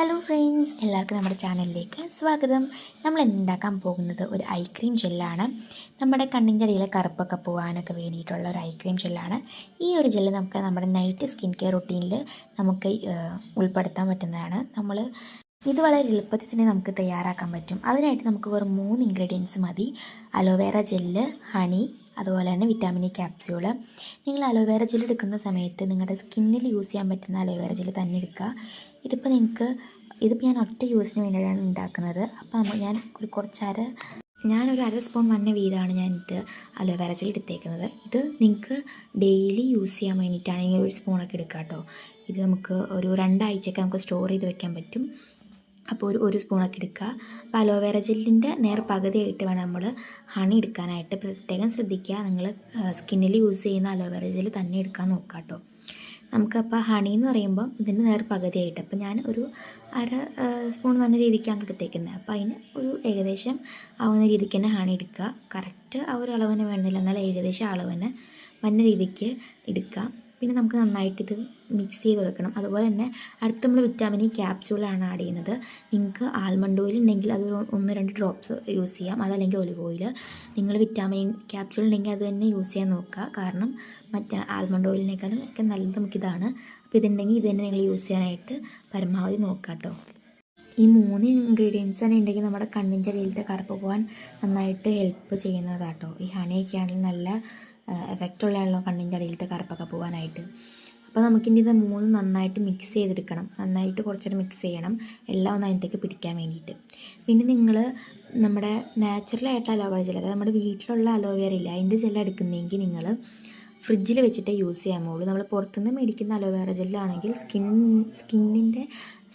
Hello friends, എല്ലാവർക്കും നമ്മുടെ ചാനലിലേക്ക് സ്വാഗതം. നമ്മൾ ഉണ്ടാക്കാൻ പോകുന്നത് ഒരു ഐ ക്രീം ജെല്ലാണ്. നമ്മുടെ കണ്ണിൻ്റെ അടിയിലെ കറുപ്പൊക്കെ പോകാനൊക്കെ വേണ്ടിയിട്ടുള്ള ഒരു ഐ ക്രീം ജെല്ലാണ്. ഈ ഒരു ജെല്ല് നമുക്ക് നമ്മുടെ നൈറ്റ് സ്കിൻ കെയർ റുട്ടീനിൽ നമുക്ക് ഉൾപ്പെടുത്താൻ പറ്റുന്നതാണ്. ഇത് വളരെ എളുപ്പത്തിൽ തന്നെ നമുക്ക് തയ്യാറാക്കാൻ പറ്റും. അതിനായിട്ട് നമുക്ക് വെറും 3 ഇൻഗ്രീഡിയൻസ് മതി. അലോവേറ ജെല്ല്, ഹണി, അതുപോലെ തന്നെ വിറ്റാമിൻ ഇ ക്യാപ്സ്യൂള്. നിങ്ങൾ അലോവേറ ജെല്ല് എടുക്കുന്ന സമയത്ത് നിങ്ങളുടെ സ്കിന്നിൽ യൂസ് ചെയ്യാൻ പറ്റുന്ന അലോവേറ ജെല്ല് തന്നെ എടുക്കുക. ഇതിപ്പോൾ ഞാൻ ഒറ്റ യൂസിന് വേണ്ടിയിട്ടാണ് ഉണ്ടാക്കുന്നത്. അപ്പോൾ ഞാനൊരു 1/2 സ്പൂൺ വന്ന വീതമാണ് ഞാനിത് അലോവേറ ജെല്ല് എടുത്തേക്കുന്നത്. ഇത് നിങ്ങൾക്ക് ഡെയിലി യൂസ് ചെയ്യാൻ വേണ്ടിയിട്ടാണെങ്കിൽ 1 സ്പൂണൊക്കെ എടുക്കാം കേട്ടോ. ഇത് നമുക്ക് ഒരു 2 ആഴ്ചയൊക്കെ നമുക്ക് സ്റ്റോർ ചെയ്ത് വെക്കാൻ പറ്റും. അപ്പോൾ ഒരു സ്പൂണൊക്കെ എടുക്കുക. അപ്പോൾ അലോവേറ ജെല്ലിൻ്റെ പകുതിയായിട്ട് വേണം നമ്മൾ ഹണി എടുക്കാനായിട്ട്. പ്രത്യേകം ശ്രദ്ധിക്കുക, നിങ്ങൾ സ്കിന്നിൽ യൂസ് ചെയ്യുന്ന അലോവേറ ജെല്ല് തന്നെ എടുക്കാൻ നോക്കുക കേട്ടോ. നമുക്കപ്പോൾ ഹണി എന്ന് പറയുമ്പം ഇതിൻ്റെ പകുതിയായിട്ട്, അപ്പോൾ ഞാൻ ഒരു 1/2 സ്പൂൺ വന്ന രീതിക്കാണ് എടുത്തേക്കുന്നത്. അപ്പോൾ അതിന് ഒരു ഏകദേശം ആവുന്ന രീതിക്ക് തന്നെ ഹണി എടുക്കുക. കറക്റ്റ് ആ ഒരു അളവിന് വേണമെന്നില്ല, എന്നാൽ ഏകദേശം അളവിന് വന്ന രീതിക്ക് എടുക്കുക. പിന്നെ നമുക്ക് നന്നായിട്ട് ഇത് മിക്സ് ചെയ്ത് കൊടുക്കണം. അതുപോലെ തന്നെ അടുത്ത് നമ്മൾ വിറ്റാമിൻ ഇ ക്യാപ്സ്യൂളാണ് ആഡ് ചെയ്യുന്നത്. നിങ്ങൾക്ക് ആൽമണ്ട് ഓയിൽ ഉണ്ടെങ്കിൽ അത് 1-2 ഡ്രോപ്സ് യൂസ് ചെയ്യാം, അതല്ലെങ്കിൽ ഒലിവ് ഓയിൽ. നിങ്ങൾ വിറ്റാമിൻ ക്യാപ്സ്യൂൾ ഉണ്ടെങ്കിൽ അത് തന്നെ യൂസ് ചെയ്യാൻ നോക്കുക. കാരണം മറ്റേ ആൽമണ്ട് ഓയിലിനേക്കാളും ഒക്കെ നല്ലത് നമുക്കിതാണ്. അപ്പോൾ ഇതുണ്ടെങ്കിൽ ഇത് തന്നെ നിങ്ങൾ യൂസ് ചെയ്യാനായിട്ട് പരമാവധി നോക്കുക കേട്ടോ. ഈ 3 ഇൻഗ്രീഡിയൻസ് തന്നെ ഉണ്ടെങ്കിൽ നമ്മുടെ കണ്ണിൻ്റെ അടിയിലത്തെ കറുപ്പ് പോകാൻ നന്നായിട്ട് ഹെൽപ്പ് ചെയ്യുന്നതാട്ടോ. ഈ ഹണിയൊക്കെ ആണെങ്കിൽ നല്ല എഫക്റ്റുള്ളതാണല്ലോ കണ്ണിൻ്റെ അടിയിലത്തെ കറുപ്പൊക്കെ പോകാനായിട്ട്. അപ്പോൾ നമുക്കിനി ഇത് 3 നന്നായിട്ട് മിക്സ് ചെയ്തെടുക്കണം. നന്നായിട്ട് കുറച്ചേരം മിക്സ് ചെയ്യണം, എല്ലാം ഒന്ന് അതിനകത്തേക്ക് പിടിക്കാൻ വേണ്ടിയിട്ട്. പിന്നെ നിങ്ങൾ നമ്മുടെ നാച്ചുറലായിട്ടുള്ള അലോവേറ ജെൽ, അതായത് നമ്മുടെ വീട്ടിലുള്ള അലോവേറ ഇല്ല അതിൻ്റെ ജെല്ല് എടുക്കുന്നതെങ്കിൽ നിങ്ങൾ ഫ്രിഡ്ജിൽ വെച്ചിട്ട് യൂസ് ചെയ്യാൻ പോകുള്ളൂ. നമ്മൾ പുറത്തുനിന്ന് മേടിക്കുന്ന അലോവേറ ജെല്ലാണെങ്കിൽ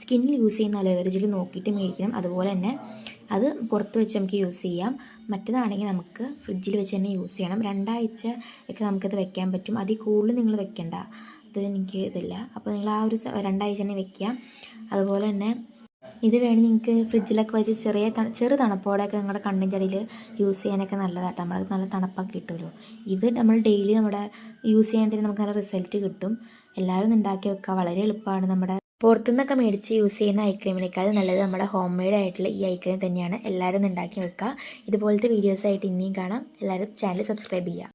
സ്കിന്നിൽ യൂസ് ചെയ്യുന്ന അലോവേറ ജെല്ല് നോക്കിയിട്ട് മേടിക്കണം. അതുപോലെ തന്നെ അത് പുറത്ത് വെച്ച് നമുക്ക് യൂസ് ചെയ്യാം. മറ്റേതാണെങ്കിൽ നമുക്ക് ഫ്രിഡ്ജിൽ വെച്ച് തന്നെ യൂസ് ചെയ്യണം. 2 ആഴ്ച ഒക്കെ നമുക്കത് വെക്കാൻ പറ്റും. അതിൽ കൂടുതൽ നിങ്ങൾ വെക്കണ്ട, അത് എനിക്ക് ഇതില്ല. അപ്പോൾ നിങ്ങൾ ആ ഒരു 2 ആഴ്ച തന്നെ വെക്കുക. അതുപോലെ തന്നെ ഇത് വേണമെങ്കിൽ നിങ്ങൾക്ക് ഫ്രിഡ്ജിലൊക്കെ വെച്ച് ചെറു തണുപ്പോടെയൊക്കെ നിങ്ങളുടെ കണ്ണിൻ്റെ അടിയിൽ യൂസ് ചെയ്യാനൊക്കെ നല്ലതാട്ടോ. നമ്മൾക്ക് നല്ല തണുപ്പൊക്കെ കിട്ടുമല്ലോ. ഇത് നമ്മൾ ഡെയിലി യൂസ് ചെയ്യാൻ തന്നെ നമുക്ക് നല്ല റിസൾട്ട് കിട്ടും. എല്ലാവരും ഉണ്ടാക്കി വെക്കുക, വളരെ എളുപ്പമാണ്. നമ്മുടെ പുറത്തുനിന്നൊക്കെ മേടിച്ച് യൂസ് ചെയ്യുന്ന ഐ ക്രീമിനേക്കാൾ നല്ലത് നമ്മുടെ ഹോം മെയ്ഡ് ആയിട്ടുള്ള ഈ ഐ ക്രീം തന്നെയാണ്. എല്ലാവരും ഉണ്ടാക്കി വെക്കുക. ഇതുപോലത്തെ വീഡിയോസായിട്ട് ഇനിയും കാണാം. എല്ലാവരും ചാനൽ സബ്സ്ക്രൈബ് ചെയ്യുക.